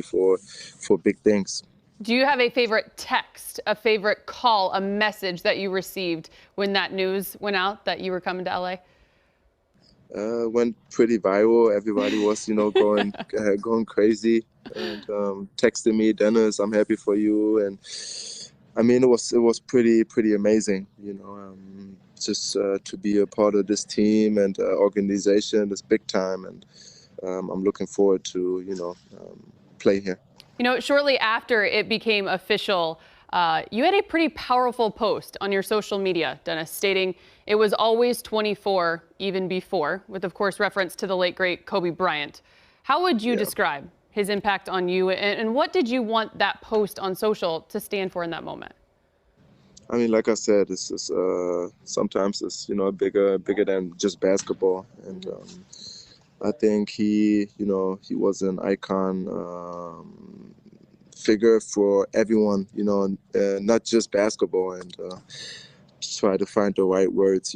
for big things. Do you have a favorite text, a favorite call, a message that you received when that news went out that you were coming to LA? Went pretty viral. Everybody was, going crazy and texting me, Dennis, I'm happy for you. And I mean, it was pretty amazing, just to be a part of this team and organization. It's big time, and I'm looking forward to, play here. Shortly after it became official, you had a pretty powerful post on your social media, Dennis, stating it was always 24, even before, with, of course, reference to the late, great Kobe Bryant. How would you describe his impact on you, and what did you want that post on social to stand for in that moment? I mean, like I said, it's just, sometimes it's, bigger than just basketball. And I think he was an icon figure for everyone, not just basketball. And try to find the right words,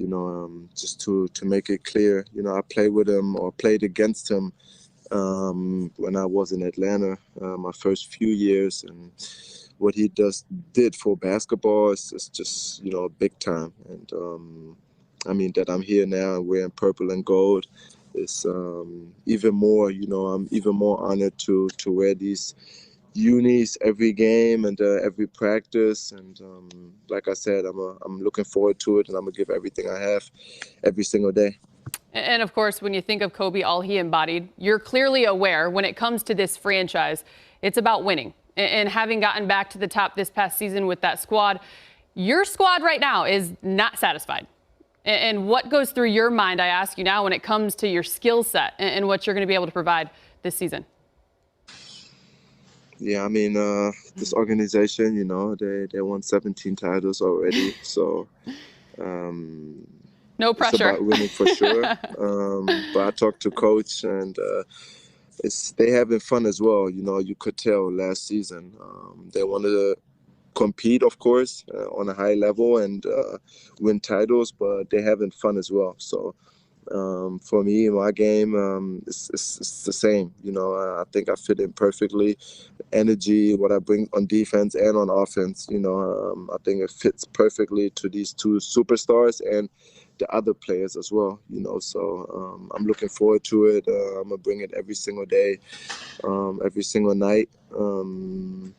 just to make it clear. I played with him or played against him when I was in Atlanta, my first few years. And what he did for basketball is just, big time. And I mean, that I'm here now and wearing purple and gold is even more, I'm even more honored to wear these unis every game and every practice. And like I said, I'm looking forward to it, and I'm gonna give everything I have every single day. And of course, when you think of Kobe, all he embodied, you're clearly aware when it comes to this franchise, it's about winning. And having gotten back to the top this past season with that squad, your squad right now is not satisfied. And what goes through your mind, I ask you now, when it comes to your skill set and what you're going to be able to provide this season? Yeah, I mean, this organization, they won 17 titles already. So no pressure. It's about winning for sure. But I talked to coach, and they having fun as well. You could tell last season they wanted to compete, of course, on a high level and win titles, but they're having fun as well. So for me, my game, it's the same. I think I fit in perfectly. Energy, what I bring on defense and on offense, I think it fits perfectly to these two superstars and the other players as well, so I'm looking forward to it. I'm gonna bring it every single day, every single night, to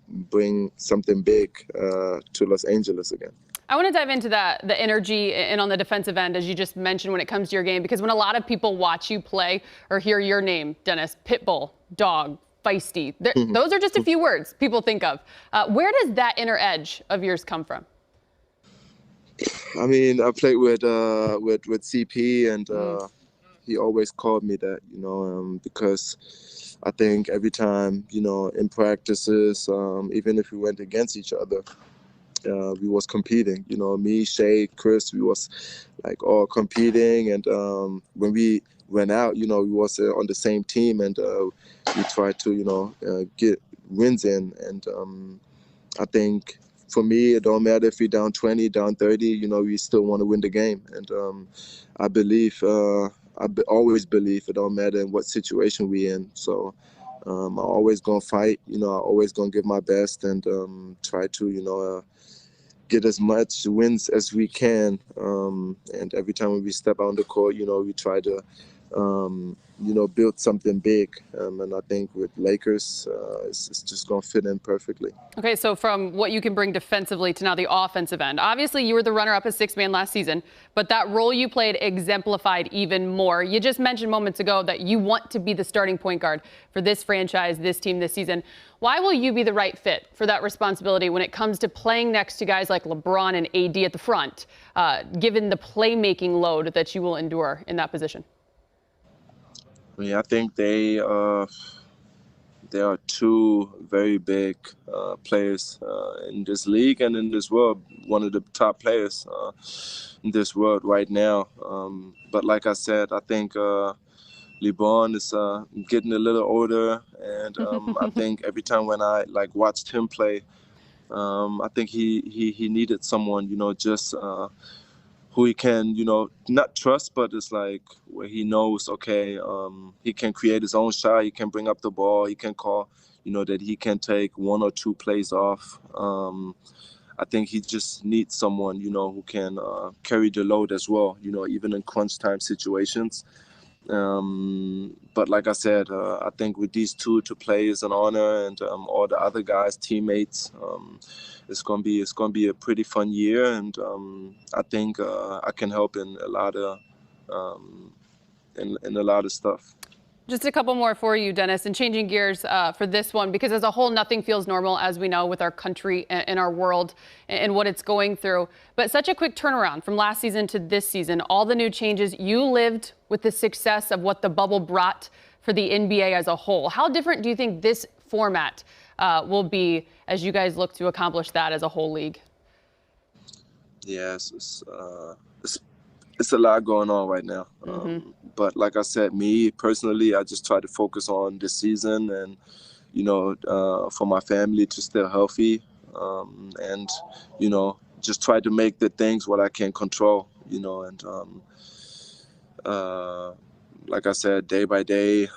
bring something big to Los Angeles again. I want to dive into the energy and on the defensive end, as you just mentioned, when it comes to your game, because when a lot of people watch you play or hear your name, Dennis, pitbull, dog, feisty, those are just a few words people think of. Where does that inner edge of yours come from? I mean, I played with CP, and he always called me that, because I think every time, in practices, even if we went against each other, we was competing. Me, Shay, Chris, we was like all competing, and when we went out, we was on the same team, and we tried to, get wins in, and I think. For me, it don't matter if we're down 20, down 30, we still want to win the game. And I believe, always believe it don't matter in what situation we're in. So I'm always going to fight, I always going to give my best and try to, get as much wins as we can. And every time we step out on the court, we try to, build something big. And I think with Lakers, it's just going to fit in perfectly. Okay, so from what you can bring defensively to now the offensive end, obviously you were the runner-up as sixth man last season, but that role you played exemplified even more. You just mentioned moments ago that you want to be the starting point guard for this franchise, this team, this season. Why will you be the right fit for that responsibility when it comes to playing next to guys like LeBron and AD at the front, given the playmaking load that you will endure in that position? I think they are two very big players in this league and in this world. One of the top players in this world right now. But like I said, I think LeBron is getting a little older, and I think every time when I watched him play, I think he needed someone, just who he can, not trust, but it's like where he knows, okay, he can create his own shot, he can bring up the ball, he can call, that he can take 1 or 2 plays off. I think he just needs someone, who can carry the load as well, even in crunch time situations. But like I said, I think with these two to play is an honor, and all the other guys, teammates, it's gonna be a pretty fun year, and I think I can help in a lot of in a lot of stuff. Just a couple more for you, Dennis, and changing gears for this one, because as a whole, nothing feels normal, as we know, with our country and our world and what it's going through. But such a quick turnaround from last season to this season, all the new changes. You lived with the success of what the bubble brought for the NBA as a whole. How different do you think this format will be as you guys look to accomplish that as a whole league? Yes, it's a lot going on right now. But like I said, me personally, I just try to focus on this season and, for my family to stay healthy, and, just try to make the things what I can control, and like I said, day by day,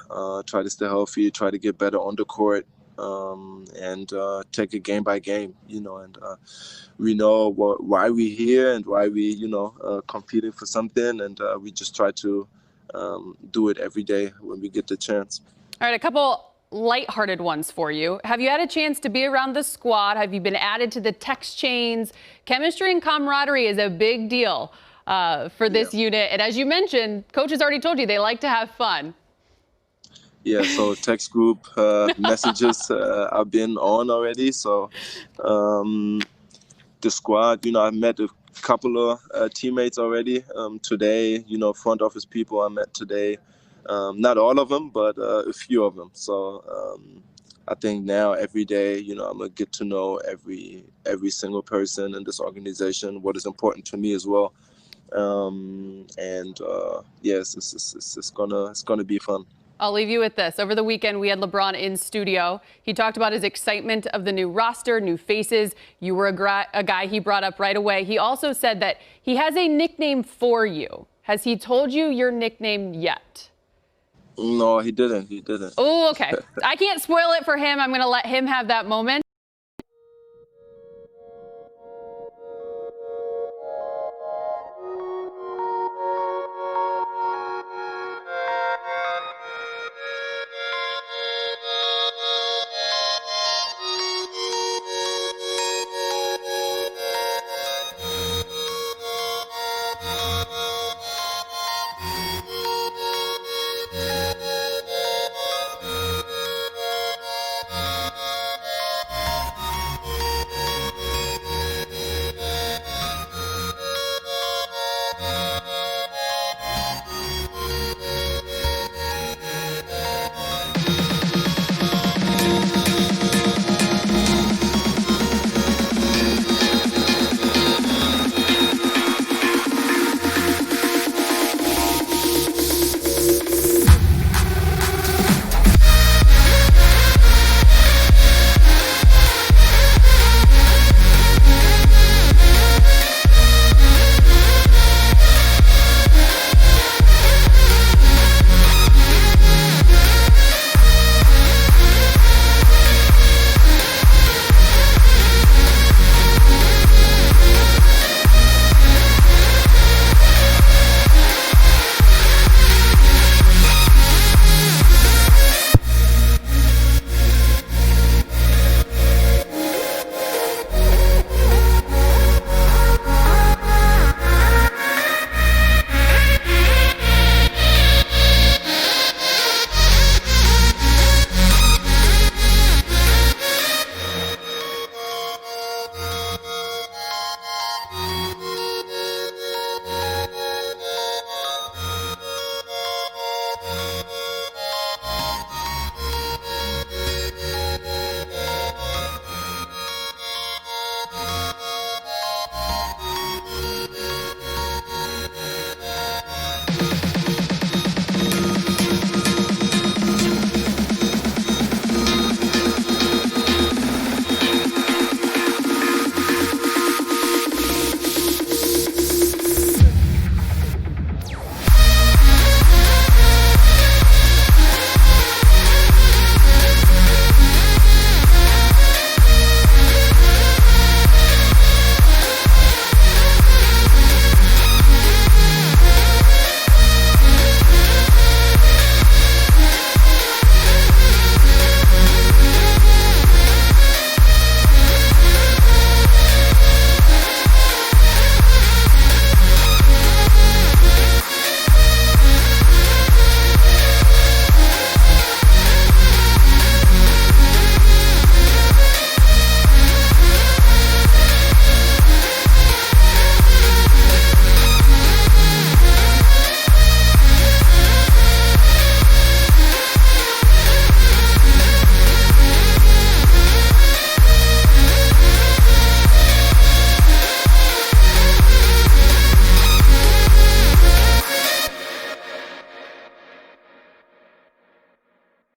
try to stay healthy, try to get better on the court, and take it game by game, and we know why we're here and why we, competing for something, and we just try to do it every day when we get the chance. All right, a couple lighthearted ones for you. Have you had a chance to be around the squad? Have you been added to the text chains? Chemistry and camaraderie is a big deal for this unit. And as you mentioned, coach has already told you they like to have fun. Yeah, so text group messages I've been on already. So the squad, I've met a couple of teammates already today. Front office people I met today. Not all of them, but a few of them. So I think now every day, I'm gonna get to know every single person in this organization, what is important to me as well. Yes, it's gonna be fun. I'll leave you with this. Over the weekend, we had LeBron in studio. He talked about his excitement of the new roster, new faces. You were a guy he brought up right away. He also said that he has a nickname for you. Has he told you your nickname yet? No, he didn't. Oh, okay. I can't spoil it for him. I'm going to let him have that moment.